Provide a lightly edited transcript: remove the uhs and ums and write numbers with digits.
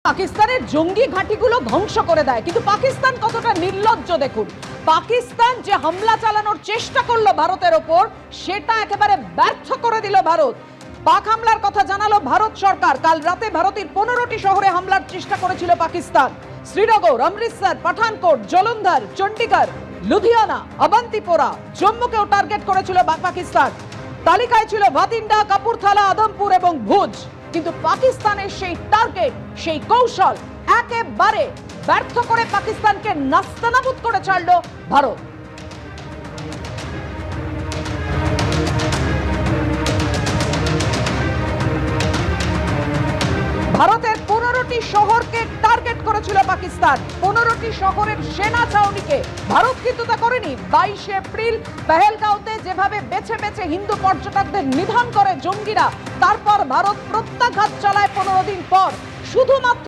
পাকিস্তানের জঙ্গি ঘাঁটিগুলো ধ্বংস করে দেয়, কিন্তু পাকিস্তান কতটা নির্লজ্জ দেখুন। পাকিস্তান যে হামলা চালানোর চেষ্টা করলো ভারতের ওপর, সেটা একেবারে ব্যর্থ করে দিল ভারত। পাক হামলার কথা জানালো ভারত সরকার। কাল রাতে ভারতের 15টি শহরে হামলার চেষ্টা করেছিল পাকিস্তান। শ্রীনগর, অমৃতসর, পাঠানকোট, জলন্ধর, চণ্ডীগড়, লুধিয়ানা, অবন্তিপোরা, জম্মুকেও টার্গেট করেছিল পাকিস্তান। তালিকায় ছিল ভাতিন্ডা, কাপুরথালা, আদমপুর এবং ভুজ। কিন্তু পাকিস্তানের সেই টার্গেট, সেই কৌশল একেবারে ব্যর্থ করে পাকিস্তানকে নাস্তানাবুদ করে ছাড়লো ভারত। ভারতের 15টি শহরকে টার্গেট করেছিল পাকিস্তান। 15টি শহরের সেনা ছাউনিকে। ভারত কিন্তু তা করেনি। 22 এপ্রিল পেহেলগাঁওতে যেভাবে বেছে বেছে হিন্দু পর্যটকদের নিধন করে জঙ্গিরা, তারপর ভারত প্রত্যাঘাত চালায় 15 দিন পর। শুধুমাত্র